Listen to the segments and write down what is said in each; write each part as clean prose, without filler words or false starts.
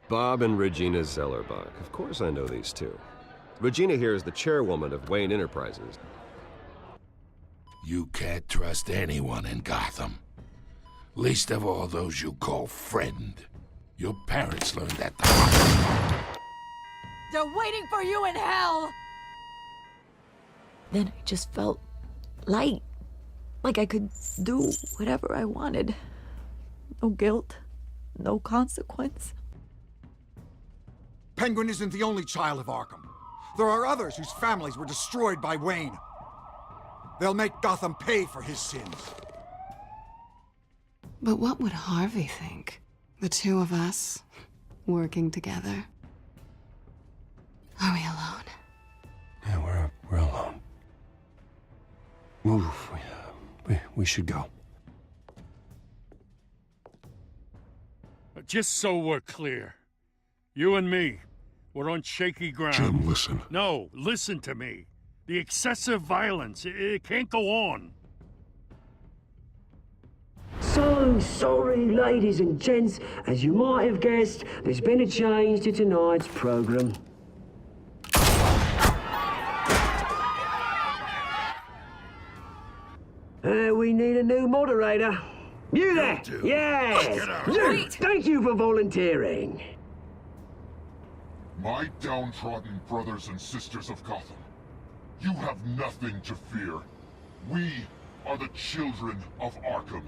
Bob and Regina Zellerbach. Of course I know these two. Regina here is the chairwoman of Wayne Enterprises. You can't trust anyone in Gotham. Least of all those you call friend. Your parents learned that the hard way. They're waiting for you in hell! Then I just felt light. Like I could do whatever I wanted. No guilt, no consequence. Penguin isn't the only child of Arkham. There are others whose families were destroyed by Wayne. They'll make Gotham pay for his sins. But what would Harvey think? The two of us, working together? Are we alone? Yeah, we're alone. Move. We should go. Just so we're clear, you and me, we're on shaky ground. Jim, listen. No, listen to me. The excessive violence, it can't go on. So sorry, ladies and gents. As you might have guessed, there's been a change to tonight's program. We need a new moderator. You there? Yes! Luke, thank you for volunteering. My downtrodden brothers and sisters of Gotham, you have nothing to fear. We are the children of Arkham.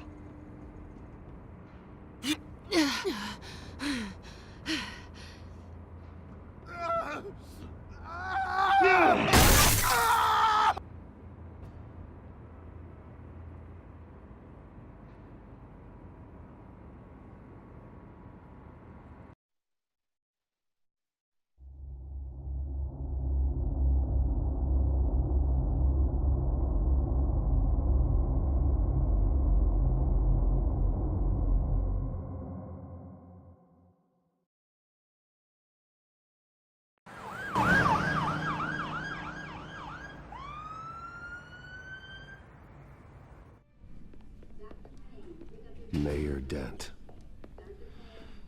Mayor Dent.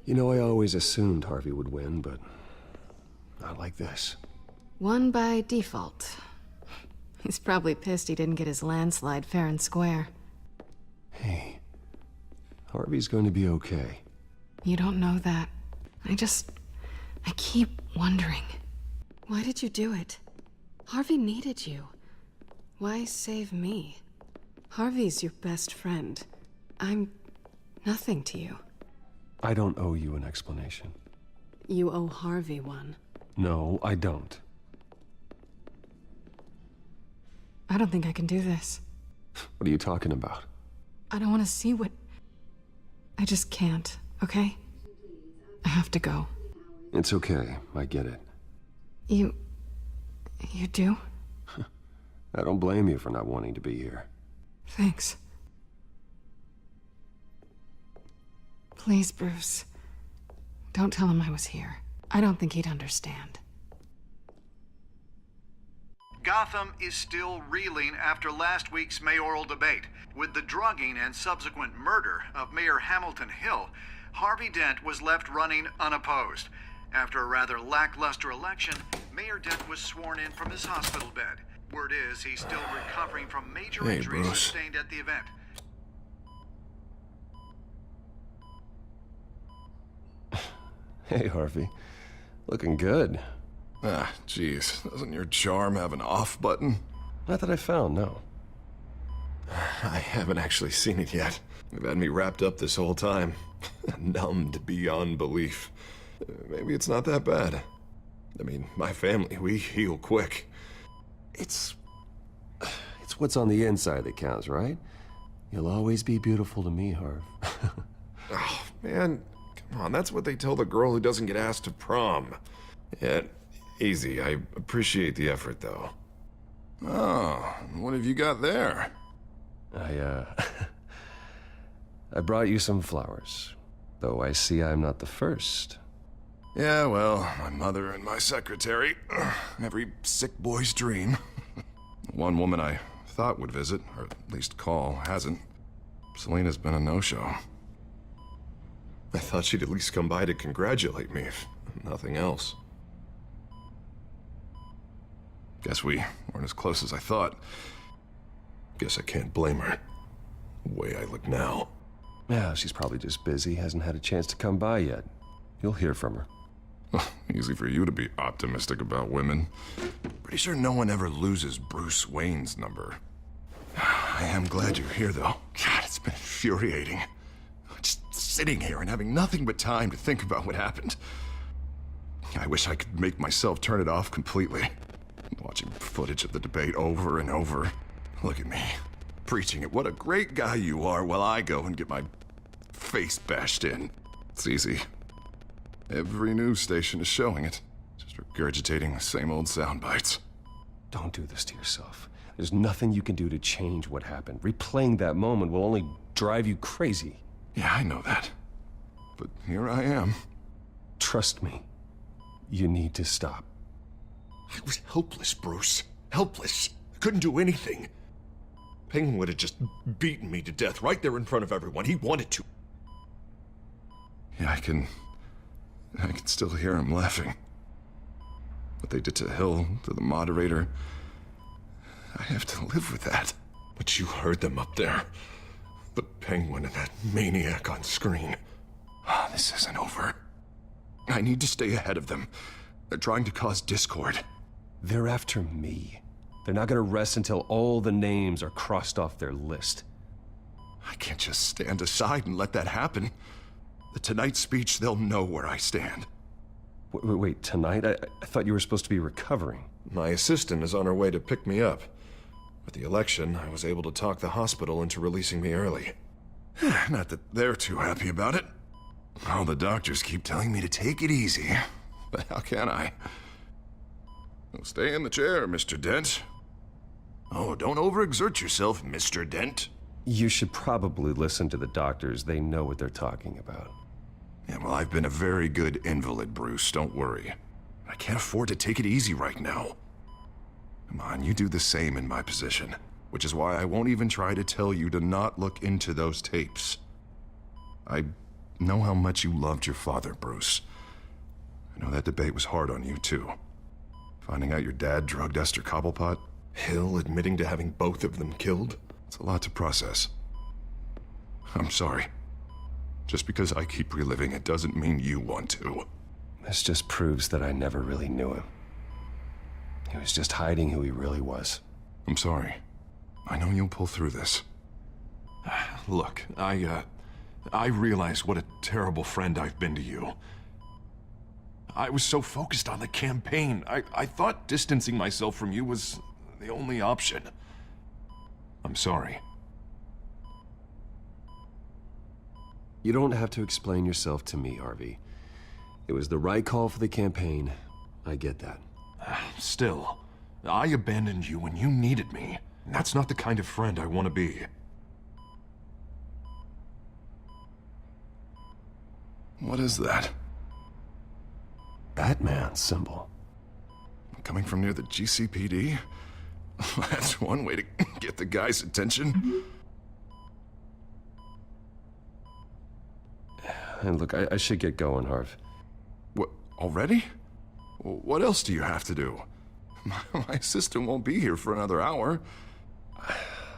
You know, I always assumed Harvey would win, but not like this. Won by default. He's probably pissed he didn't get his landslide fair and square. Hey, Harvey's going to be okay. You don't know that. I keep wondering. Why did you do it? Harvey needed you. Why save me? Harvey's your best friend. I'm nothing to you. I don't owe you an explanation. You owe Harvey one. No, I don't. I don't think I can do this. What are you talking about? I don't want to see what... I just can't, okay? I have to go. It's okay, I get it. You do? I don't blame you for not wanting to be here. Thanks. Please, Bruce. Don't tell him I was here. I don't think he'd understand. Gotham is still reeling after last week's mayoral debate. With the drugging and subsequent murder of Mayor Hamilton Hill, Harvey Dent was left running unopposed. After a rather lackluster election, Mayor Dent was sworn in from his hospital bed. Word is he's still recovering from major injuries sustained at the event. Hey, Harvey. Looking good. Ah, jeez. Doesn't your charm have an off button? Not that I found, no. I haven't actually seen it yet. You've had me wrapped up this whole time. Numbed beyond belief. Maybe it's not that bad. I mean, my family, we heal quick. It's what's on the inside that counts, right? You'll always be beautiful to me, Harv. Oh, man. Come on, that's what they tell the girl who doesn't get asked to prom. Yeah, easy. I appreciate the effort, though. Oh, what have you got there? I brought you some flowers. Though I see I'm not the first. Yeah, well, my mother and my secretary. Every sick boy's dream. One woman I thought would visit, or at least call, hasn't. Selena's been a no-show. I thought she'd at least come by to congratulate me, if nothing else. Guess we weren't as close as I thought. Guess I can't blame her. The way I look now. Yeah, she's probably just busy, hasn't had a chance to come by yet. You'll hear from her. Easy for you to be optimistic about women. Pretty sure no one ever loses Bruce Wayne's number. I am glad you're here, though. God, it's been infuriating. Just sitting here and having nothing but time to think about what happened. I wish I could make myself turn it off completely. Watching footage of the debate over and over. Look at me, preaching at what a great guy you are while I go and get my face bashed in. It's easy. Every news station is showing it. Just regurgitating the same old sound bites. Don't do this to yourself. There's nothing you can do to change what happened. Replaying that moment will only drive you crazy. Yeah, I know that. But here I am. Trust me. You need to stop. I was helpless, Bruce. Helpless. I couldn't do anything. Penguin would have just beaten me to death right there in front of everyone. He wanted to. Yeah, I can still hear him laughing. What they did to Hill, to the moderator. I have to live with that. But you heard them up there. The Penguin and that maniac on screen. This isn't over. I need to stay ahead of them. They're trying to cause discord. They're after me. They're not gonna rest until all the names are crossed off their list. I can't just stand aside and let that happen. The Tonight speech, they'll know where I stand. Wait, tonight? I thought you were supposed to be recovering. My assistant is on her way to pick me up. With the election, I was able to talk the hospital into releasing me early. Not that they're too happy about it. All the doctors keep telling me to take it easy. But how can I? Well, stay in the chair, Mr. Dent. Oh, don't overexert yourself, Mr. Dent. You should probably listen to the doctors. They know what they're talking about. Yeah, well, I've been a very good invalid, Bruce. Don't worry. I can't afford to take it easy right now. Come on, you do the same in my position. Which is why I won't even try to tell you to not look into those tapes. I know how much you loved your father, Bruce. I know that debate was hard on you, too. Finding out your dad drugged Esther Cobblepot, Hill admitting to having both of them killed. It's a lot to process. I'm sorry. Just because I keep reliving it doesn't mean you want to. This just proves that I never really knew him. He was just hiding who he really was. I'm sorry. I know you'll pull through this. Look, I realize what a terrible friend I've been to you. I was so focused on the campaign. I thought distancing myself from you was the only option. I'm sorry. You don't have to explain yourself to me, Harvey. It was the right call for the campaign. I get that. Still, I abandoned you when you needed me. That's not the kind of friend I want to be. What is that? Batman symbol. Coming from near the GCPD? That's one way to get the guy's attention. And look, I should get going, Harv. What, already? What else do you have to do? My assistant won't be here for another hour.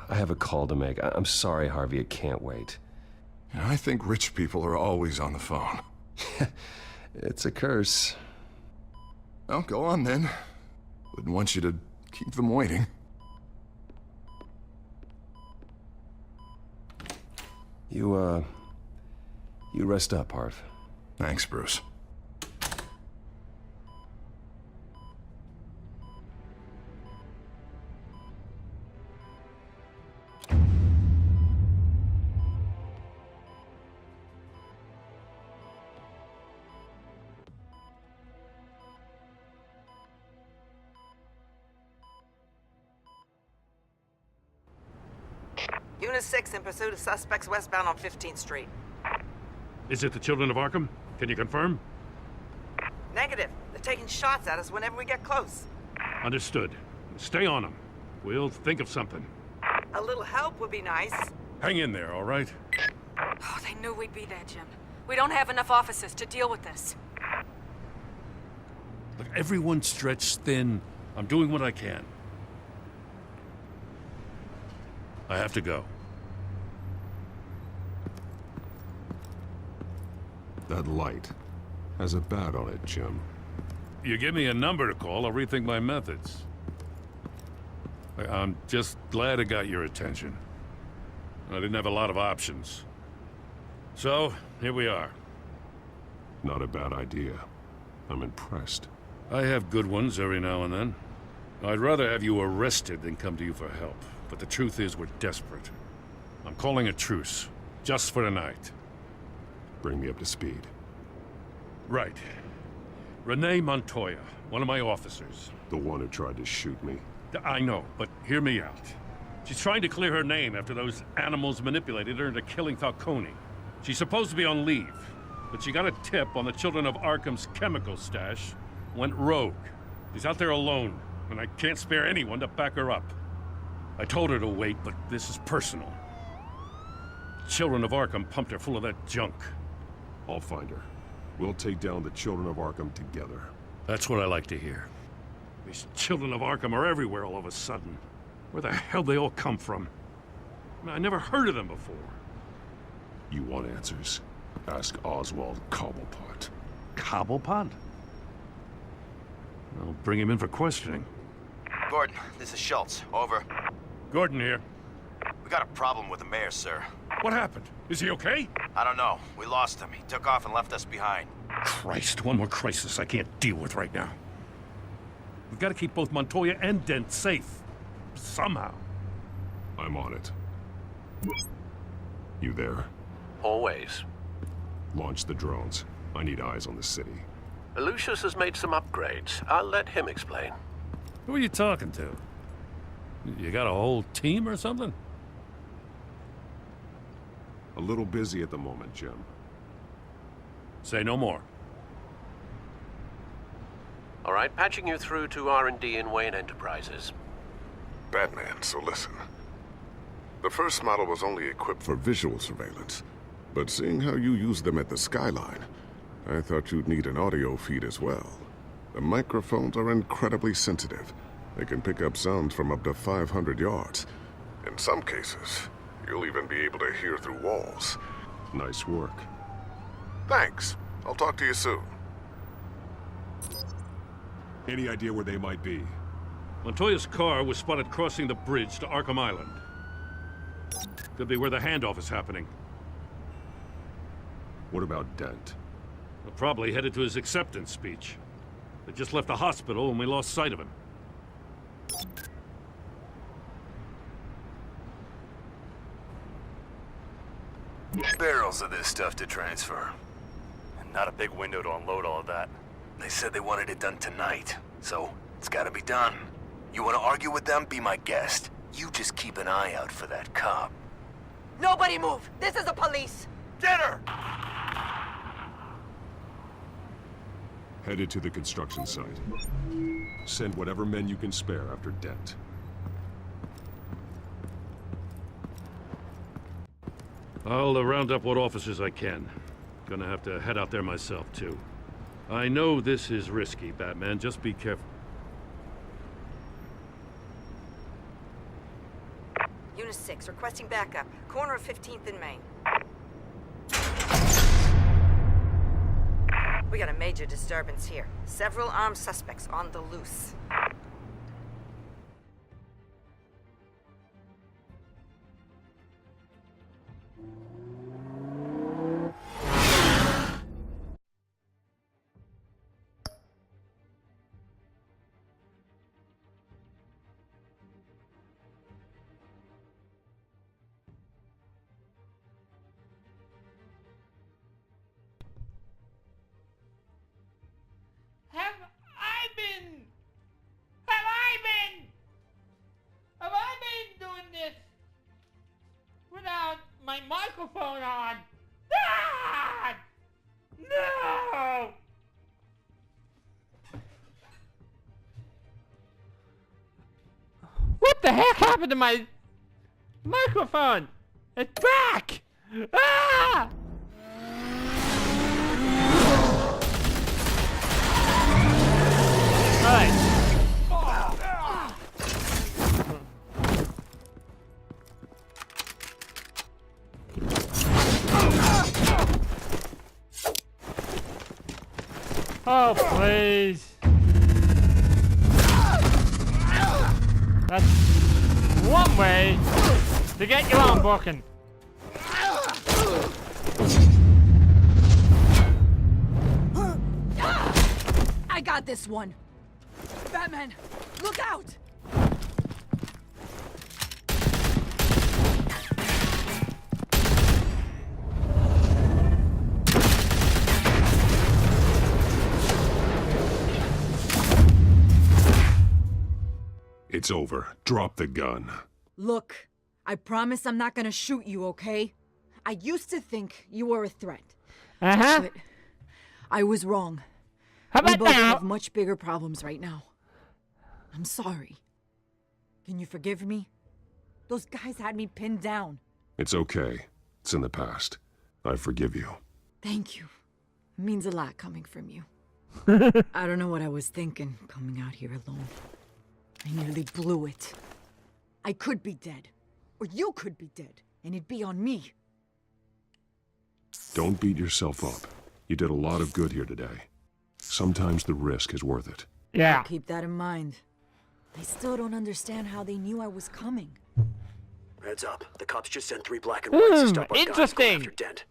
I have a call to make. I'm sorry, Harvey, it can't wait. I think rich people are always on the phone. It's a curse. Well, go on then. Wouldn't want you to keep them waiting. You rest up, Harv. Thanks, Bruce. Unit 6 in pursuit of suspects westbound on 15th Street. Is it the Children of Arkham? Can you confirm? Negative. They're taking shots at us whenever we get close. Understood. Stay on them. We'll think of something. A little help would be nice. Hang in there, all right? Oh, they knew we'd be there, Jim. We don't have enough officers to deal with this. Look, everyone's stretched thin. I'm doing what I can. I have to go. That light has a bat on it, Jim. You give me a number to call, I'll rethink my methods. I'm just glad it got your attention. I didn't have a lot of options. So, here we are. Not a bad idea. I'm impressed. I have good ones every now and then. I'd rather have you arrested than come to you for help. But the truth is, we're desperate. I'm calling a truce, just for tonight. Bring me up to speed. Right. Renee Montoya, one of my officers. The one who tried to shoot me. I know, but hear me out. She's trying to clear her name after those animals manipulated her into killing Falcone. She's supposed to be on leave, but she got a tip on the Children of Arkham's chemical stash, went rogue. She's out there alone, and I can't spare anyone to back her up. I told her to wait, but this is personal. Children of Arkham pumped her full of that junk. I'll find her. We'll take down the Children of Arkham together. That's what I like to hear. These Children of Arkham are everywhere all of a sudden. Where the hell they all come from? I never heard of them before. You want answers? Ask Oswald Cobblepot. Cobblepot? I'll bring him in for questioning. Gordon, this is Schultz. Over. Gordon here. We got a problem with the mayor, sir. What happened? Is he okay? I don't know. We lost him. He took off and left us behind. Christ, one more crisis I can't deal with right now. We've got to keep both Montoya and Dent safe. Somehow. I'm on it. You there? Always. Launch the drones. I need eyes on the city. Lucius has made some upgrades. I'll let him explain. Who are you talking to? You got a whole team or something? A little busy at the moment, Jim. Say no more. All right, patching you through to R&D in Wayne Enterprises. Batman, so listen. The first model was only equipped for visual surveillance, but seeing how you use them at the Skyline, I thought you'd need an audio feed as well. The microphones are incredibly sensitive. They can pick up sounds from up to 500 yards. In some cases, you'll even be able to hear through walls. Nice work. Thanks. I'll talk to you soon. Any idea where they might be? Montoya's car was spotted crossing the bridge to Arkham Island. Could be where the handoff is happening. What about Dent? We're probably headed to his acceptance speech. They just left the hospital and we lost sight of him. Barrels of this stuff to transfer. And not a big window to unload all of that. They said they wanted it done tonight, so it's gotta be done. You wanna argue with them? Be my guest. You just keep an eye out for that cop. Nobody move! This is the police! Get her! Headed to the construction site. Send whatever men you can spare after Dent. I'll round up what officers I can. Gonna have to head out there myself, too. I know this is risky, Batman. Just be careful. Unit 6, requesting backup. Corner of 15th and Main. We got a major disturbance here. Several armed suspects on the loose. Have I been doing this without my microphone on? God! No! What the heck happened to my microphone? It's back! Ah! Please. That's one way to get you on booking. I got this one. Batman, look out! It's over. Drop the gun. Look, I promise I'm not gonna shoot you, okay? I used to think you were a threat. But I was wrong. How about we both now? have much bigger problems right now. I'm sorry. Can you forgive me? Those guys had me pinned down. It's okay. It's in the past. I forgive you. Thank you. It means a lot coming from you. I don't know what I was thinking coming out here alone. I nearly blew it. I could be dead. Or you could be dead. And it'd be on me. Don't beat yourself up. You did a lot of good here today. Sometimes the risk is worth it. Yeah. I'll keep that in mind. I still don't understand how they knew I was coming. Heads up. The cops just sent 3 black and whites to stop our guys going Interesting. after Dent.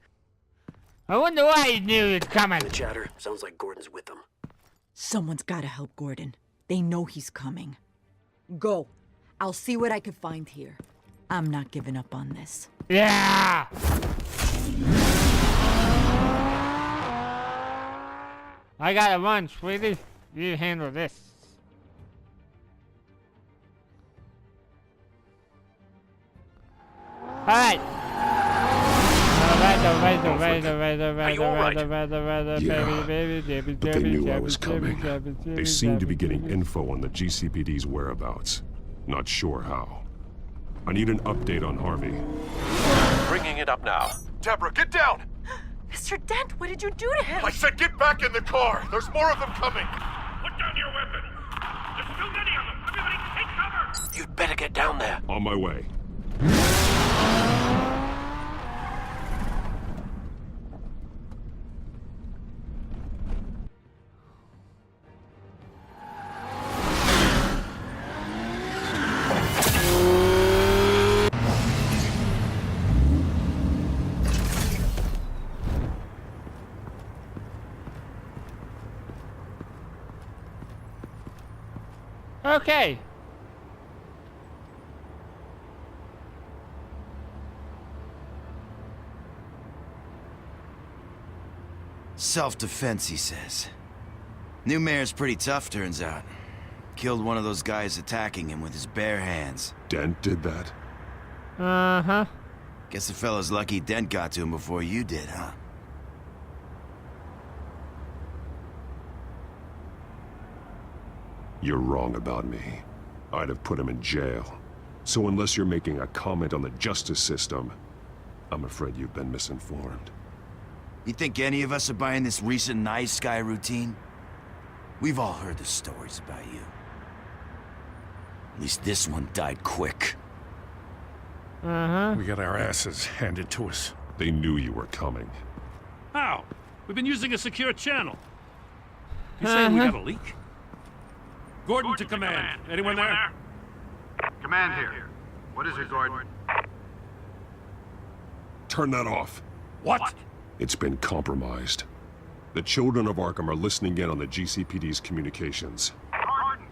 I wonder why he knew it was coming. The chatter sounds like Gordon's with them. Someone's gotta help Gordon. They know he's coming. Go. I'll see what I can find here. I'm not giving up on this. Yeah. I gotta run, sweetie. You handle this. Alright. But they knew I was coming. They seem to be getting info on the GCPD's whereabouts. Not sure how. I need an update on Harvey. Bringing it up now. Deborah, get down! Mr. Dent, what did you do to him? I said get back in the car! There's more of them coming! Put down your weapon! There's too many of them! Everybody take cover! You'd better get down there. On my way. Okay. Self-defense, he says. New mayor's pretty tough, turns out. Killed one of those guys attacking him with his bare hands. Dent did that? Uh-huh. Guess the fella's lucky Dent got to him before you did, huh? You're wrong about me. I'd have put him in jail. So unless you're making a comment on the justice system, I'm afraid you've been misinformed. You think any of us are buying this recent nice guy routine? We've all heard the stories about you. At least this one died quick. Uh-huh. We got our asses handed to us. They knew you were coming. How? We've been using a secure channel. You saying we got a leak? Gordon to command. Anyone there? Command here. What is it, Gordon? Turn that off. What? It's been compromised. The children of Arkham are listening in on the GCPD's communications. Gordon!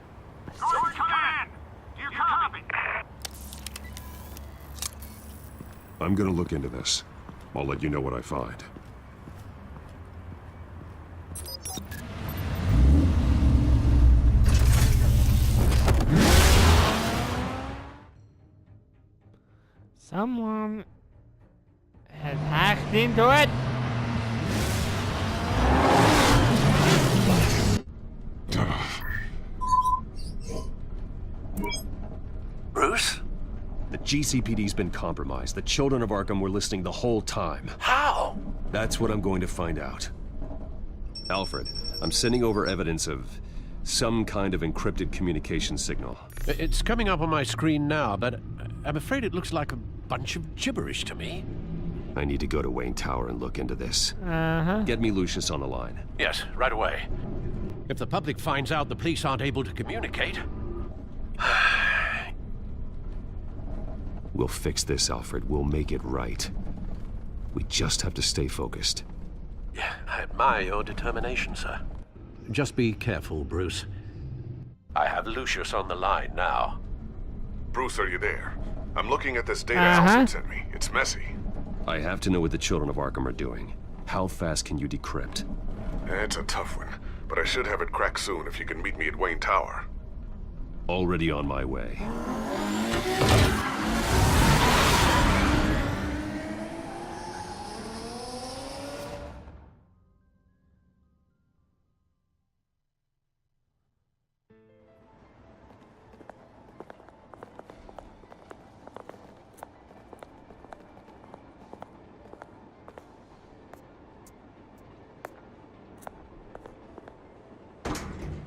Gordon, command! Do you copy? I'm gonna look into this. I'll let you know what I find. Someone has hacked into it. Bruce? The GCPD's been compromised. The children of Arkham were listening the whole time. How? That's what I'm going to find out. Alfred, I'm sending over evidence of some kind of encrypted communication signal. It's coming up on my screen now, but I'm afraid it looks like a bunch of gibberish to me. I need to go to Wayne Tower and look into this. Uh-huh. Get me Lucius on the line. Yes, right away. If the public finds out the police aren't able to communicate... We'll fix this, Alfred. We'll make it right. We just have to stay focused. Yeah, I admire your determination, sir. Just be careful, Bruce. I have Lucius on the line now. Bruce, are you there? I'm looking at this data Alfred sent me. It's messy. I have to know what the children of Arkham are doing. How fast can you decrypt? It's a tough one, but I should have it cracked soon if you can meet me at Wayne Tower. Already on my way.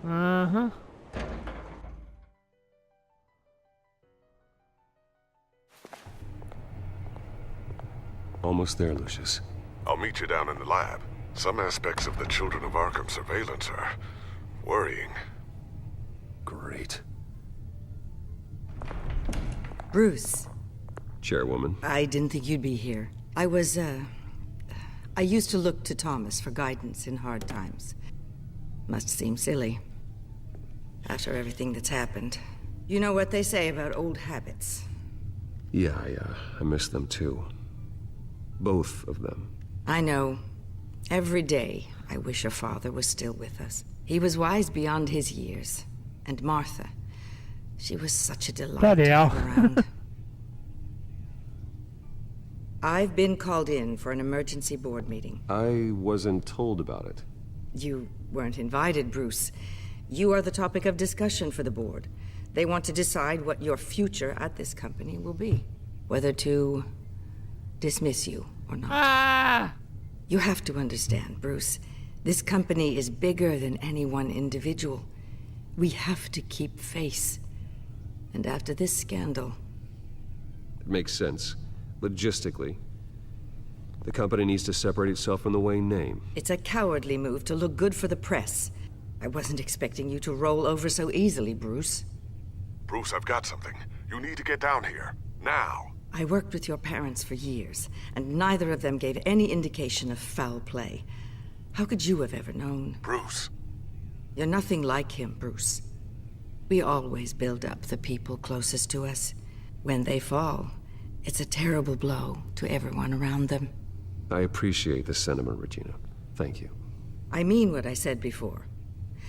Uh-huh. Almost there, Lucius. I'll meet you down in the lab. Some aspects of the Children of Arkham surveillance are worrying. Great. Bruce. Chairwoman. I didn't think you'd be here. I used to look to Thomas for guidance in hard times. Must seem silly. After everything that's happened. You know what they say about old habits. Yeah, I miss them too. Both of them. I know. Every day, I wish your father was still with us. He was wise beyond his years. And Martha, she was such a delight to have around. I've been called in for an emergency board meeting. I wasn't told about it. You weren't invited, Bruce. You are the topic of discussion for the board. They want to decide what your future at this company will be. Whether to dismiss you or not. You have to understand, Bruce. This company is bigger than any one individual. We have to keep face. And after this scandal... It makes sense. Logistically. The company needs to separate itself from the Wayne name. It's a cowardly move to look good for the press. I wasn't expecting you to roll over so easily, Bruce. Bruce, I've got something. You need to get down here. Now. I worked with your parents for years, and neither of them gave any indication of foul play. How could you have ever known? Bruce. You're nothing like him, Bruce. We always build up the people closest to us. When they fall, it's a terrible blow to everyone around them. I appreciate the sentiment, Regina. Thank you. I mean what I said before.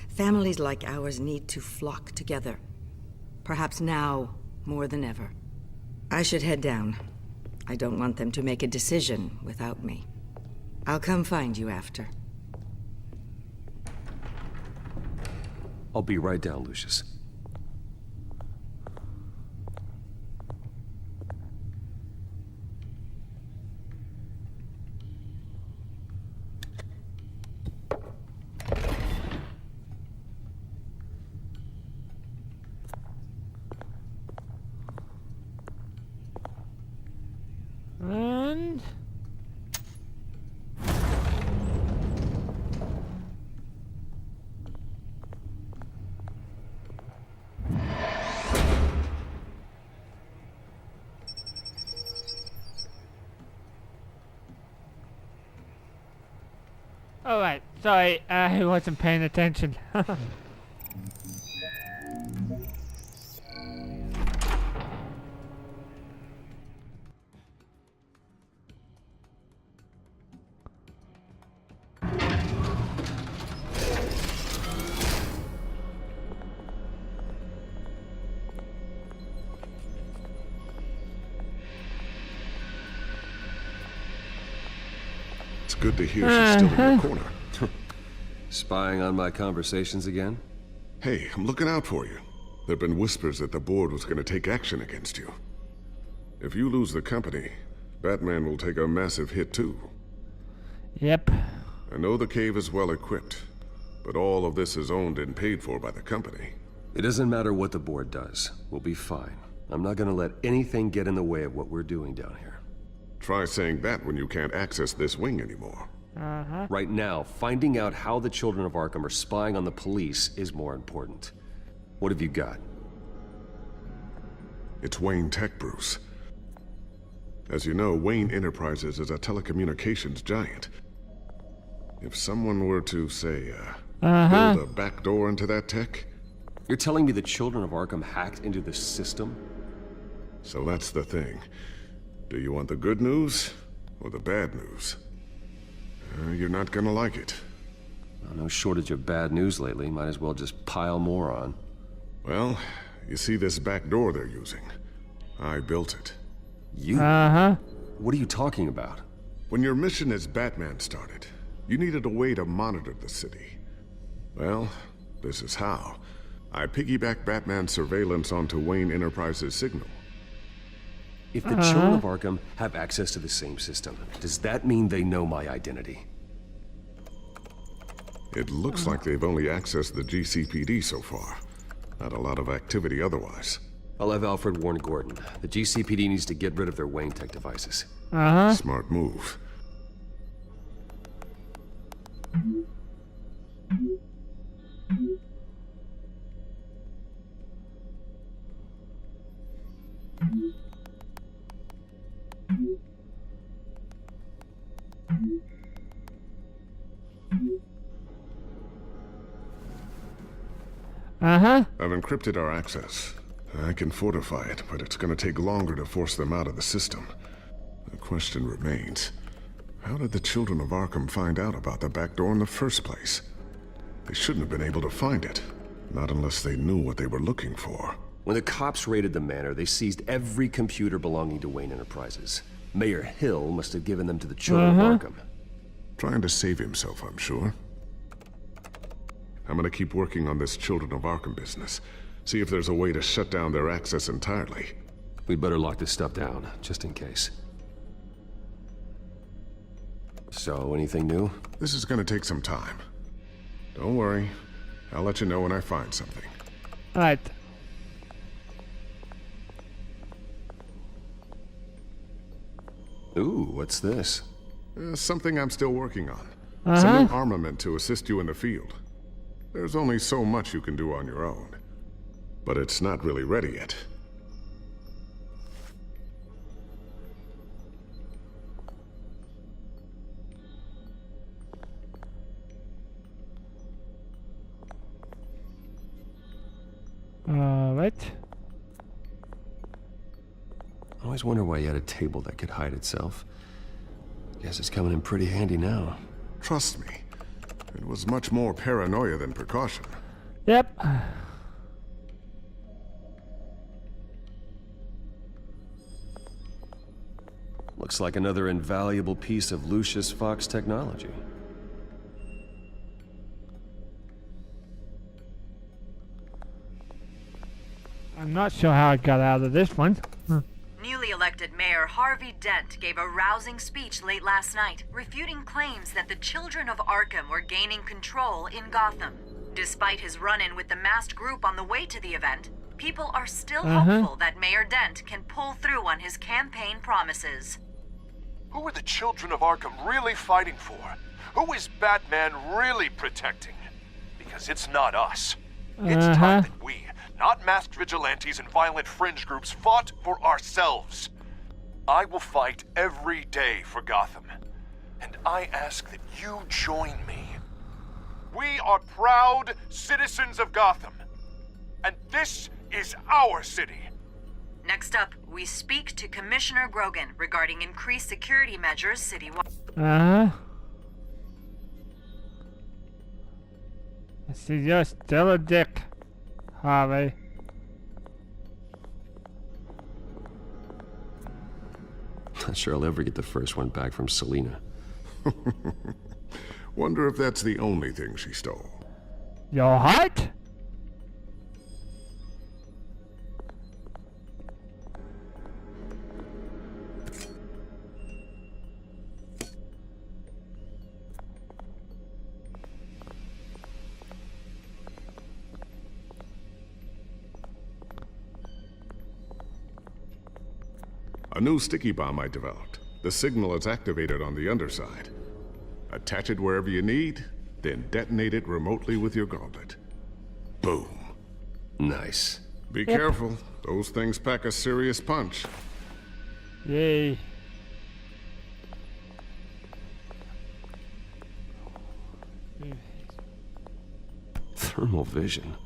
Families like ours need to flock together. Perhaps now more than ever. I should head down. I don't want them to make a decision without me. I'll come find you after. I'll be right down, Lucius. And... Alright, sorry, I wasn't paying attention. It's good to hear she's still in your corner. Spying on my conversations again? Hey, I'm looking out for you. There've been whispers that the board was going to take action against you. If you lose the company, Batman will take a massive hit too. Yep. I know the cave is well equipped, but all of this is owned and paid for by the company. It doesn't matter what the board does. We'll be fine. I'm not gonna let anything get in the way of what we're doing down here. Try saying that when you can't access this wing anymore. Right now, finding out how the children of Arkham are spying on the police is more important. What have you got? It's Wayne Tech, Bruce. As you know, Wayne Enterprises is a telecommunications giant. If someone were to, say, build a backdoor into that tech... You're telling me the children of Arkham hacked into the system? So that's the thing. Do you want the good news or the bad news? You're not gonna like it. Well, no shortage of bad news lately. Might as well just pile more on. Well, you see this back door they're using? I built it. You? What are you talking about? When your mission as Batman started, you needed a way to monitor the city. Well, this is how. I piggybacked Batman's surveillance onto Wayne Enterprises' signal. If the children of Arkham have access to the same system, does that mean they know my identity? It looks like they've only accessed the GCPD so far. Not a lot of activity otherwise. I'll have Alfred warn Gordon. The GCPD needs to get rid of their Wayne Tech devices. Smart move. I've encrypted our access. I can fortify it, but it's gonna take longer to force them out of the system. The question remains, how did the children of Arkham find out about the back door in the first place? They shouldn't have been able to find it. Not unless they knew what they were looking for. When the cops raided the manor, they seized every computer belonging to Wayne Enterprises. Mayor Hill must have given them to the children of Arkham. Trying to save himself, I'm sure. I'm gonna keep working on this Children of Arkham business. See if there's a way to shut down their access entirely. We'd better lock this stuff down, just in case. So, anything new? This is gonna take some time. Don't worry. I'll let you know when I find something. Alright. Ooh, what's this? Something I'm still working on. Some new armament to assist you in the field. There's only so much you can do on your own. But it's not really ready yet. Alright. I always wonder why you had a table that could hide itself. Guess it's coming in pretty handy now. Trust me, it was much more paranoia than precaution. Yep. Looks like another invaluable piece of Lucius Fox technology. I'm not sure how I got out of this one. Newly elected Mayor Harvey Dent gave a rousing speech late last night, refuting claims that the children of Arkham were gaining control in Gotham. Despite his run-in with the masked group on the way to the event, people are still hopeful that Mayor Dent can pull through on his campaign promises. Who are the children of Arkham really fighting for? Who is Batman really protecting? Because it's not us. It's time that we, not masked vigilantes and violent fringe groups, fought for ourselves. I will fight every day for Gotham. And I ask that you join me. We are proud citizens of Gotham. And this is our city. Next up, we speak to Commissioner Grogan regarding increased security measures citywide. I see you're still a dick, Harvey. Not sure I'll ever get the first one back from Selina. Wonder if that's the only thing she stole. Your heart? A new sticky bomb I developed. The signal is activated on the underside. Attach it wherever you need, then detonate it remotely with your gauntlet. Boom. Nice. Be careful. Those things pack a serious punch. Yay. Thermal vision.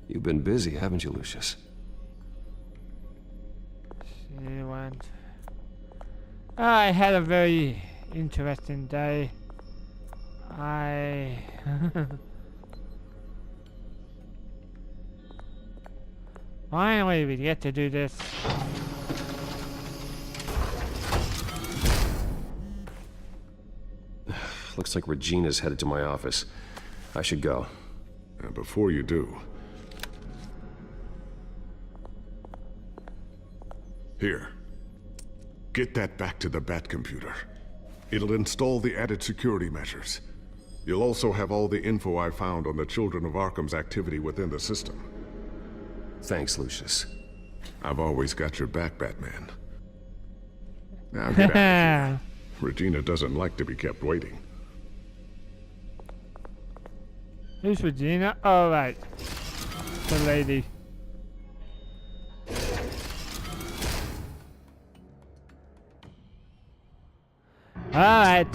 You've been busy, haven't you, Lucius? She went. I had a very interesting day. Finally, we get to do this. Looks like Regina's headed to my office. I should go. And before you do... Here. Get that back to the Bat computer. It'll install the added security measures. You'll also have all the info I found on the Children of Arkham's activity within the system. Thanks, Lucius. I've always got your back, Batman. Now get out of here. Regina doesn't like to be kept waiting. Who's Regina? Oh, right. The lady. Alright.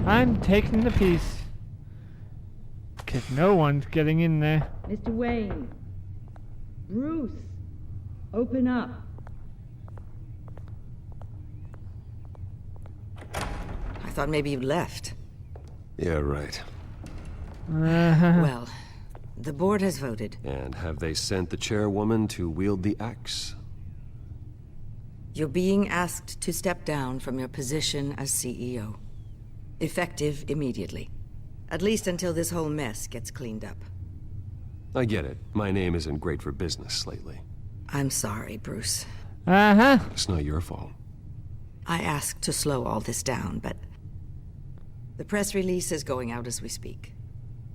I'm taking the piece. Cause no one's getting in there. Mr. Wayne. Bruce. Open up. I thought maybe you left. Yeah, right. Well, the board has voted. And have they sent the chairwoman to wield the axe? You're being asked to step down from your position as CEO. Effective immediately. At least until this whole mess gets cleaned up. I get it. My name isn't great for business lately. I'm sorry, Bruce. It's not your fault. I asked to slow all this down, but... the press release is going out as we speak.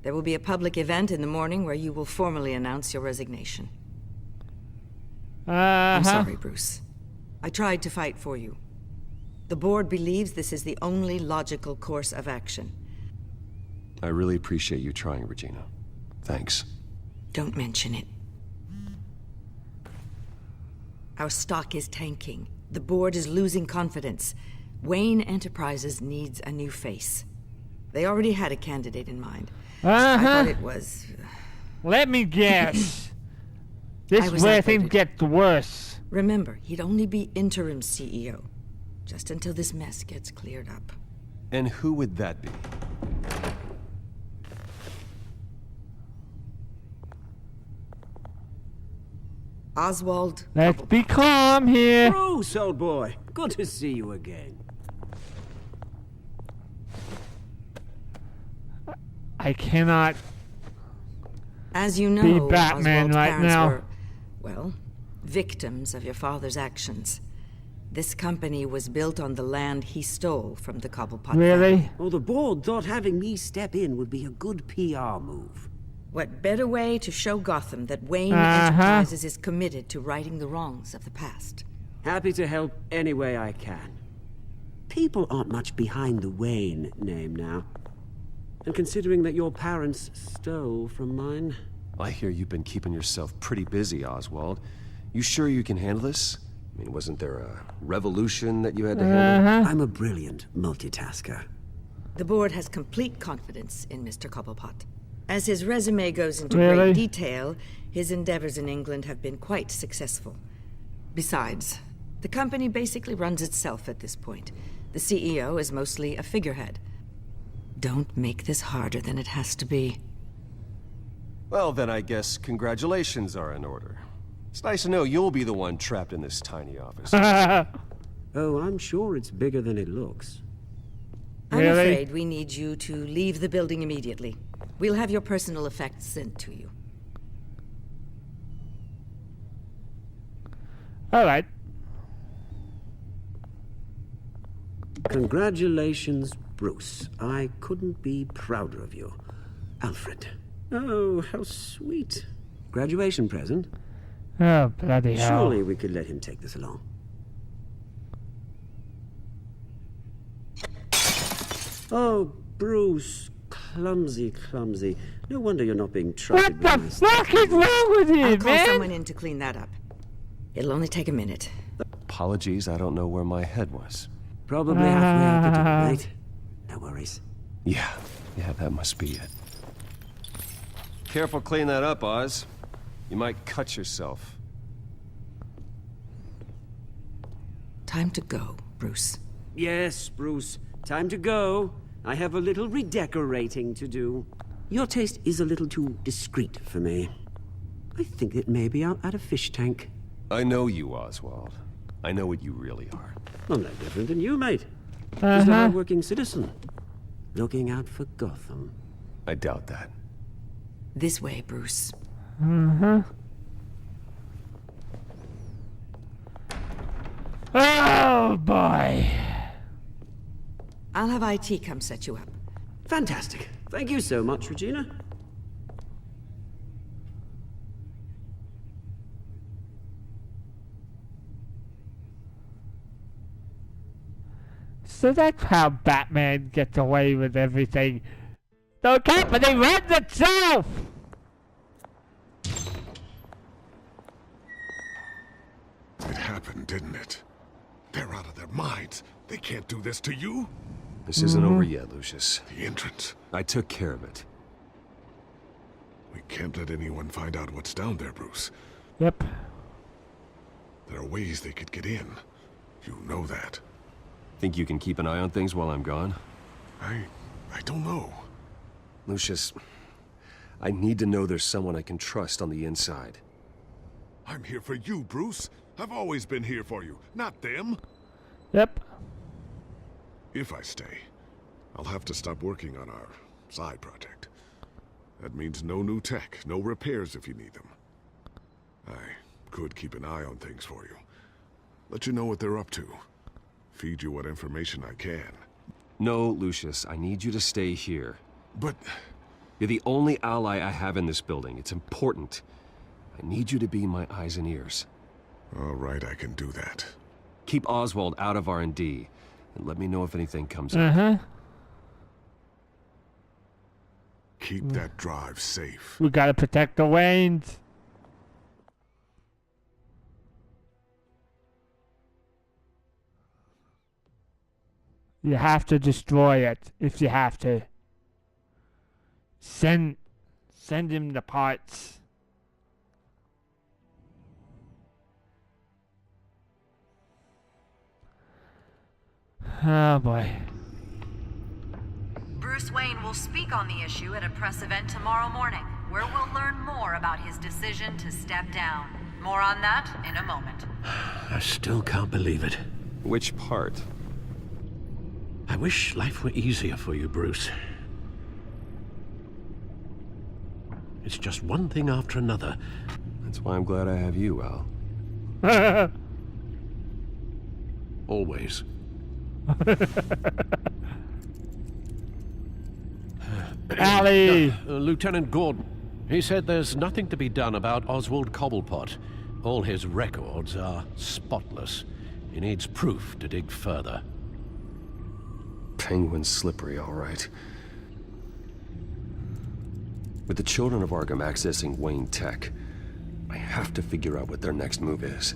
There will be a public event in the morning where you will formally announce your resignation. I'm sorry, Bruce. I tried to fight for you. The board believes this is the only logical course of action. I really appreciate you trying, Regina. Thanks. Don't mention it. Our stock is tanking. The board is losing confidence. Wayne Enterprises needs a new face. They already had a candidate in mind. I thought it was... Let me guess. This is where things get worse. Remember, he'd only be interim CEO. Just until this mess gets cleared up. And who would that be? Oswald. Let's be calm here. Bruce, old boy. Good to see you again. I cannot As you know, be Batman Oswald's right parents now. were, well, victims of your father's actions. This company was built on the land he stole from the Cobblepot Really? family. Well, the board thought having me step in would be a good PR move. What better way to show Gotham that Wayne Enterprises is committed to righting the wrongs of the past? Happy to help any way I can. People aren't much behind the Wayne name now. And considering that your parents stole from mine... I hear you've been keeping yourself pretty busy, Oswald. You sure you can handle this? I mean, wasn't there a revolution that you had to handle? I'm a brilliant multitasker. The board has complete confidence in Mr. Cobblepot. As his resume goes into Really? great detail, his endeavors in England have been quite successful. Besides, the company basically runs itself at this point. The CEO is mostly a figurehead. Don't make this harder than it has to be. Well, then I guess congratulations are in order. It's nice to know you'll be the one trapped in this tiny office. Oh, I'm sure it's bigger than it looks. I'm afraid we need you to leave the building immediately. We'll have your personal effects sent to you. Alright. Congratulations, Bruce. I couldn't be prouder of you. Alfred. Oh, how sweet. Graduation present. Oh, bloody hell. Surely we could let him take this along. Oh, Bruce. Clumsy, clumsy. No wonder you're not being trusted. What the fuck is wrong with you, I'll call man? someone in to clean that up. It'll only take a minute. Apologies, I don't know where my head was. Probably halfway out the door, mate. No worries. Yeah, that must be it. Careful clean that up, Oz. You might cut yourself. Time to go, Bruce. Yes, Bruce. Time to go. I have a little redecorating to do. Your taste is a little too discreet for me. I think that maybe I'll add a fish tank. I know you, Oswald. I know what you really are. I'm no different than you, mate. Just a hard-working citizen. Looking out for Gotham. I doubt that. This way, Bruce. Oh, boy. I'll have IT come set you up. Fantastic. Thank you so much, Regina. So that's how Batman gets away with everything. The company runs itself! It happened, didn't it? They're out of their minds. They can't do this to you? This isn't over yet, Lucius. The entrance. I took care of it. We can't let anyone find out what's down there, Bruce. Yep. There are ways they could get in. You know that. Think you can keep an eye on things while I'm gone? I don't know. Lucius, I need to know there's someone I can trust on the inside. I'm here for you, Bruce. I've always been here for you, not them. Yep. If I stay, I'll have to stop working on our side project. That means no new tech, no repairs if you need them. I could keep an eye on things for you. Let you know what they're up to. Feed you what information I can. No, Lucius, I need you to stay here. But... You're the only ally I have in this building. It's important. I need you to be my eyes and ears. All right, I can do that. Keep Oswald out of R&D, and let me know if anything comes up. Keep that drive safe. We gotta protect the Waynes. You have to destroy it if you have to. Send him the parts. Oh boy. Bruce Wayne will speak on the issue at a press event tomorrow morning, where we'll learn more about his decision to step down. More on that in a moment. I still can't believe it. Which part? I wish life were easier for you, Bruce. It's just one thing after another. That's why I'm glad I have you, Al. Always. Allie! Lieutenant Gordon. He said there's nothing to be done about Oswald Cobblepot. All his records are spotless. He needs proof to dig further. Penguin's slippery, all right. With the children of Arkham accessing Wayne Tech, I have to figure out what their next move is.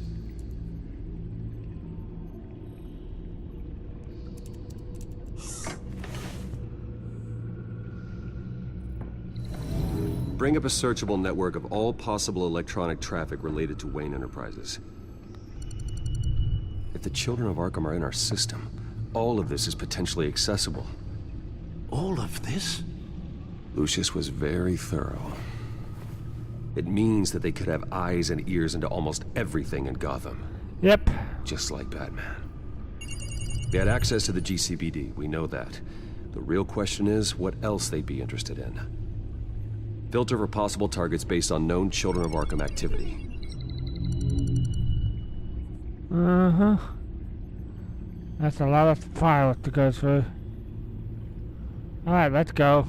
Bring up a searchable network of all possible electronic traffic related to Wayne Enterprises. If the children of Arkham are in our system, all of this is potentially accessible. All of this? Lucius was very thorough. It means that they could have eyes and ears into almost everything in Gotham. Yep. Just like Batman. They had access to the GCPD, we know that. The real question is what else they'd be interested in. Filter for possible targets based on known Children of Arkham activity. That's a lot of files to go through. Alright, let's go.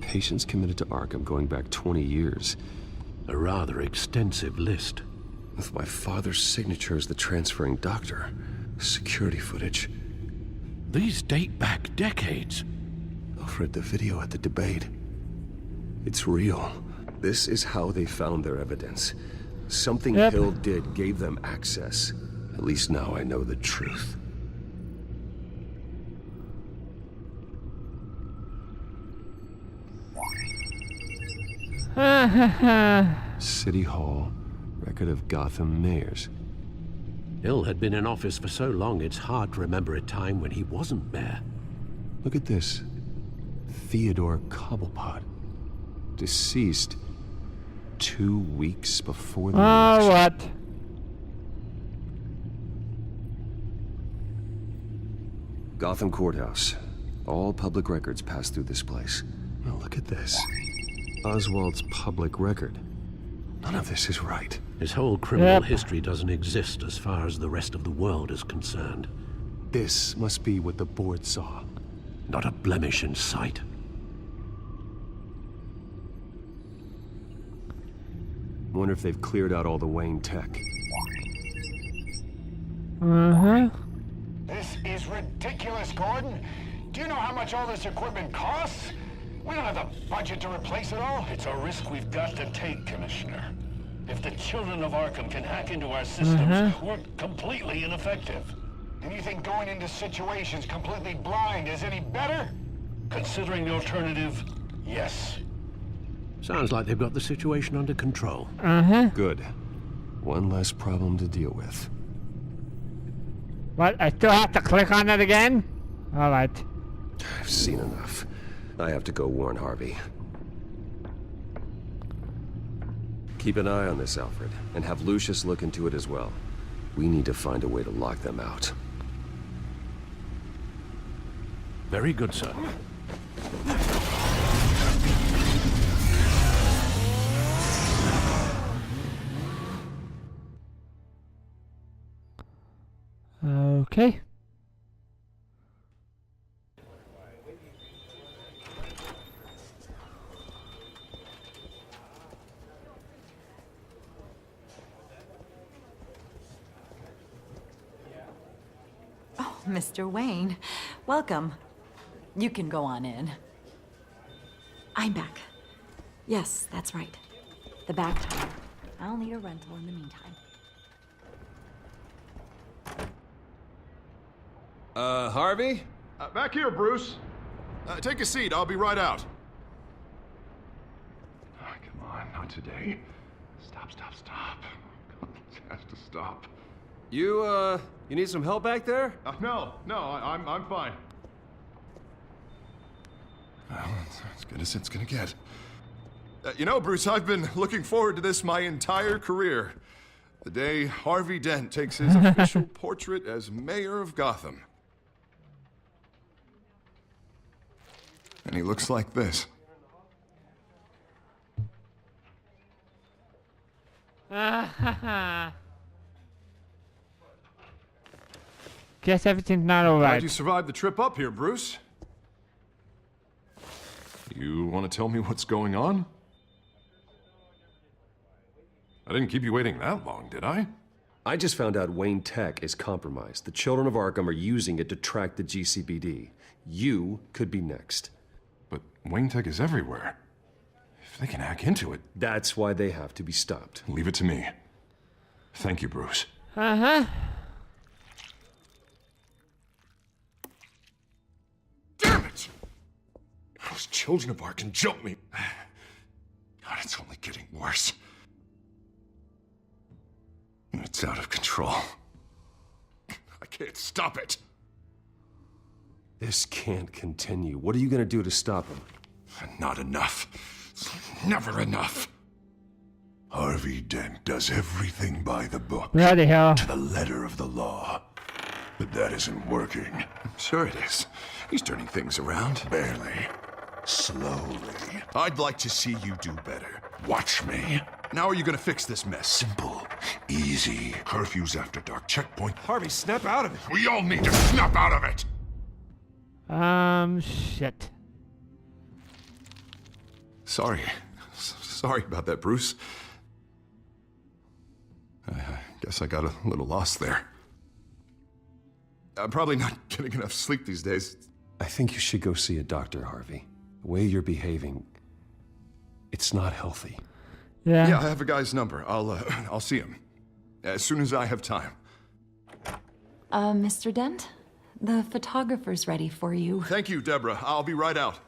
Patients committed to Arkham going back 20 years. A rather extensive list. With my father's signature as the transferring doctor. Security footage. These date back decades. I've read the video at the debate. It's real. This is how they found their evidence. Something Hill did gave them access. At least now I know the truth. City Hall, record of Gotham mayors. Hill had been in office for so long, it's hard to remember a time when he wasn't mayor. Look at this. Theodore Cobblepot. Deceased 2 weeks before the election. What? Gotham Courthouse. All public records pass through this place. Now look at this. Oswald's public record. None of this is right. His whole criminal history doesn't exist as far as the rest of the world is concerned. This must be what the board saw. Not a blemish in sight. Wonder if they've cleared out all the Wayne tech. This is ridiculous, Gordon. Do you know how much all this equipment costs? We don't have the budget to replace it all. It's a risk we've got to take, Commissioner. If the children of Arkham can hack into our systems, we're completely ineffective. And you think going into situations completely blind is any better? Considering the alternative, yes. Sounds like they've got the situation under control. Good. One less problem to deal with. What? I still have to click on it again? Alright. I've seen enough. I have to go warn Harvey. Keep an eye on this, Alfred, and have Lucius look into it as well. We need to find a way to lock them out. Very good, sir. Okay. Oh, Mr. Wayne, welcome. You can go on in. I'm back. Yes, that's right. The back tire. I'll need a rental in the meantime. Harvey? Back here, Bruce. Take a seat. I'll be right out. Oh, come on, not today. Stop. It has to stop. You need some help back there? No, I'm fine. Well, it's as good as it's gonna get. You know, Bruce, I've been looking forward to this my entire career. The day Harvey Dent takes his official portrait as mayor of Gotham. And he looks like this. Guess everything's not alright. How'd you survive the trip up here, Bruce? You want to tell me what's going on? I didn't keep you waiting that long, did I? I just found out Wayne Tech is compromised. The children of Arkham are using it to track the GCPD. You could be next. But Wayne Tech is everywhere. If they can hack into it... That's why they have to be stopped. Leave it to me. Thank you, Bruce. Uh-huh. Damn it! Those children of Arkham jumped me. God, it's only getting worse. It's out of control. I can't stop it. This can't continue. What are you gonna do to stop him? Not enough. Never enough. Harvey Dent does everything by the book. Bloody hell. To the letter of the law. But that isn't working. I'm sure it is. He's turning things around. Barely. Slowly. I'd like to see you do better. Watch me. Now are you gonna fix this mess? Simple. Easy. Curfews after dark. Checkpoint. Harvey, snap out of it. We all need to snap out of it! Shit. Sorry. Sorry about that, Bruce. I guess I got a little lost there. I'm probably not getting enough sleep these days. I think you should go see a doctor, Harvey. The way you're behaving, it's not healthy. Yeah. Yeah, I have a guy's number. I'll see him as soon as I have time. Mr. Dent? The photographer's ready for you. Thank you, Deborah. I'll be right out.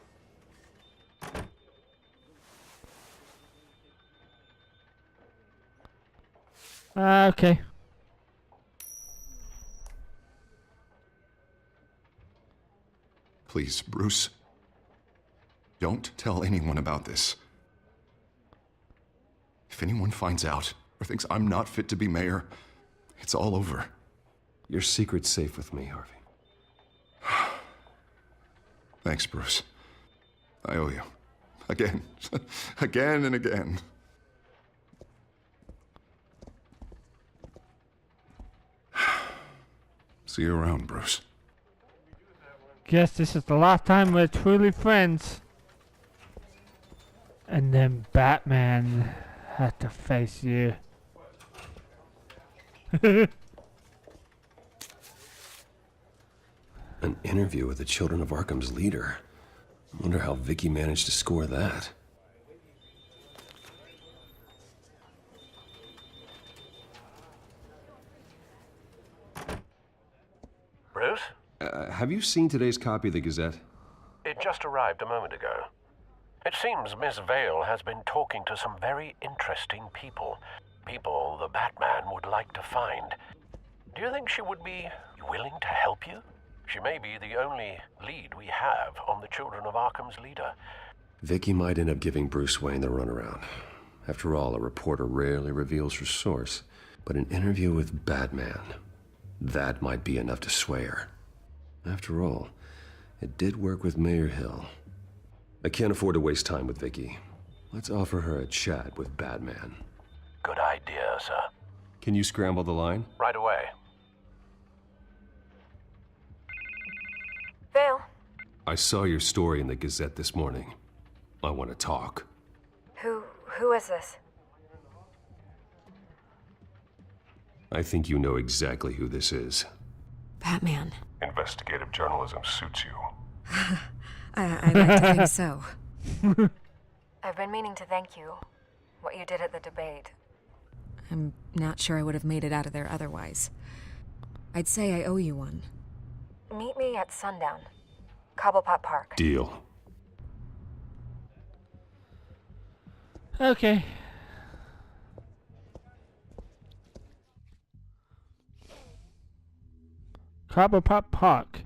Okay. Please, Bruce. Don't tell anyone about this. If anyone finds out or thinks I'm not fit to be mayor, it's all over. Your secret's safe with me, Harvey. Thanks, Bruce. I owe you. Again. Again and again. See you around, Bruce. Guess this is the last time we're truly friends. And then Batman had to face you. An interview with the Children of Arkham's leader. I wonder how Vicky managed to score that. Bruce? Have you seen today's copy of the Gazette? It just arrived a moment ago. It seems Miss Vale has been talking to some very interesting people. People the Batman would like to find. Do you think she would be willing to help you? She may be the only lead we have on the Children of Arkham's leader. Vicky might end up giving Bruce Wayne the runaround. After all, a reporter rarely reveals her source. But an interview with Batman, that might be enough to sway her. After all, it did work with Mayor Hill. I can't afford to waste time with Vicky. Let's offer her a chat with Batman. Good idea, sir. Can you scramble the line? Right away. Vale. I saw your story in the Gazette this morning. I want to talk. Who is this? I think you know exactly who this is. Batman. Investigative journalism suits you. I'd like to think so. I've been meaning to thank you. What you did at the debate. I'm not sure I would have made it out of there otherwise. I'd say I owe you one. Meet me at sundown. Cobblepot Park. Deal. Okay. Cobblepot Park.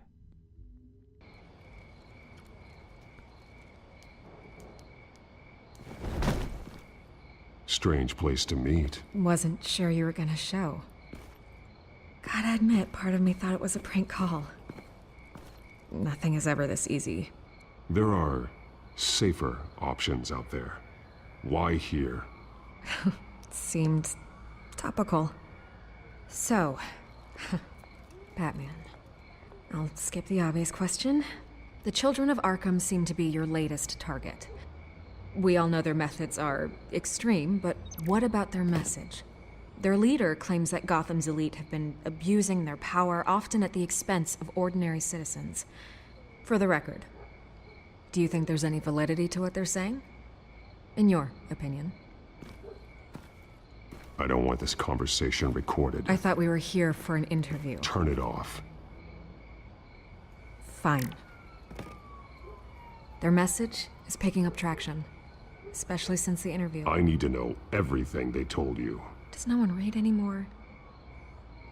Strange place to meet. Wasn't sure you were gonna show. Gotta admit, part of me thought it was a prank call. Nothing is ever this easy. There are safer options out there. Why here? Seemed topical. So, Batman. I'll skip the obvious question. The Children of Arkham seem to be your latest target. We all know their methods are extreme, but what about their message? Their leader claims that Gotham's elite have been abusing their power, often at the expense of ordinary citizens. For the record, do you think there's any validity to what they're saying? In your opinion? I don't want this conversation recorded. I thought we were here for an interview. Turn it off. Fine. Their message is picking up traction, especially since the interview. I need to know everything they told you. Does no one read anymore?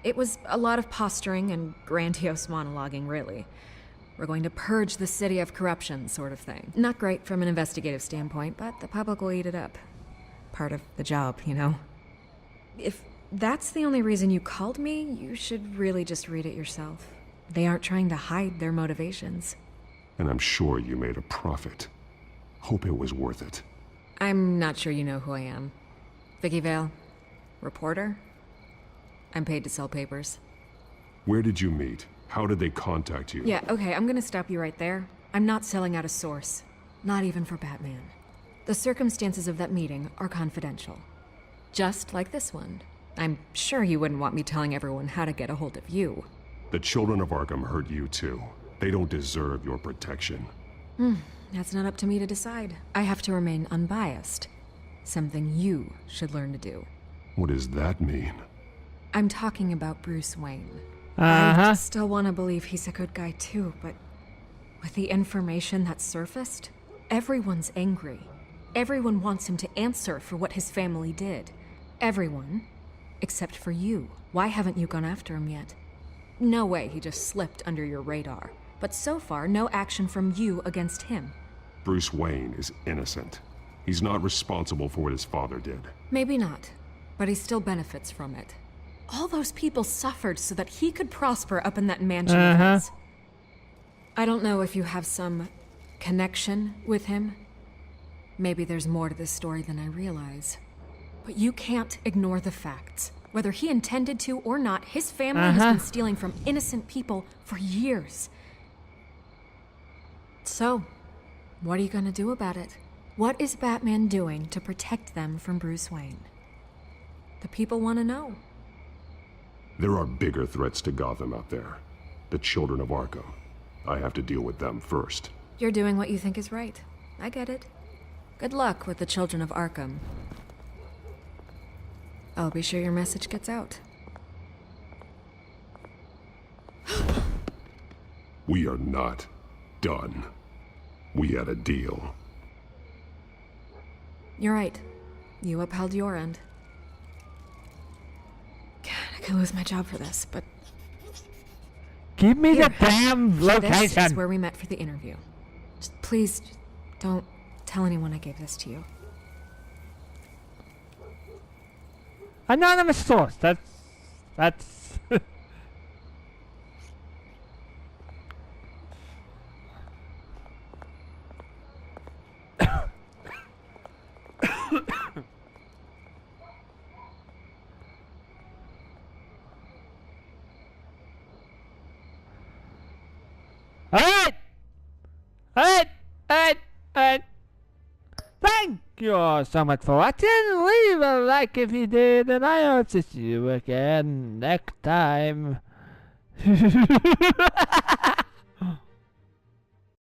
It was a lot of posturing and grandiose monologuing, really. We're going to purge the city of corruption, sort of thing. Not great from an investigative standpoint, but the public will eat it up. Part of the job, you know? If that's the only reason you called me, you should really just read it yourself. They aren't trying to hide their motivations. And I'm sure you made a profit. Hope it was worth it. I'm not sure you know who I am. Vicky Vale. Reporter. I'm paid to sell papers. Where did you meet? How did they contact you? Yeah, okay, I'm gonna stop you right there. I'm not selling out a source. Not even for Batman. The circumstances of that meeting are confidential. Just like this one. I'm sure you wouldn't want me telling everyone how to get a hold of you. The children of Arkham hurt you too. They don't deserve your protection. That's not up to me to decide. I have to remain unbiased. Something you should learn to do. What does that mean? I'm talking about Bruce Wayne. Uh-huh. I still want to believe he's a good guy too, but with the information that surfaced, everyone's angry. Everyone wants him to answer for what his family did. Everyone, except for you. Why haven't you gone after him yet? No way he just slipped under your radar. But so far, no action from you against him. Bruce Wayne is innocent. He's not responsible for what his father did. Maybe not, but he still benefits from it. All those people suffered so that he could prosper up in that mansion of his. I don't know if you have some connection with him. Maybe there's more to this story than I realize. But you can't ignore the facts. Whether he intended to or not, his family has been stealing from innocent people for years. So, what are you gonna do about it? What is Batman doing to protect them from Bruce Wayne? The people want to know. There are bigger threats to Gotham out there. The children of Arkham. I have to deal with them first. You're doing what you think is right. I get it. Good luck with the children of Arkham. I'll be sure your message gets out. We are not done. We had a deal. You're right. You upheld your end. God, I could lose my job for this, but... Give me the damn location! This is where we met for the interview. Just please, don't tell anyone I gave this to you. Anonymous source, that's... Alright. Thank you so much for watching. Leave a like if you did, and I hope to see you again next time.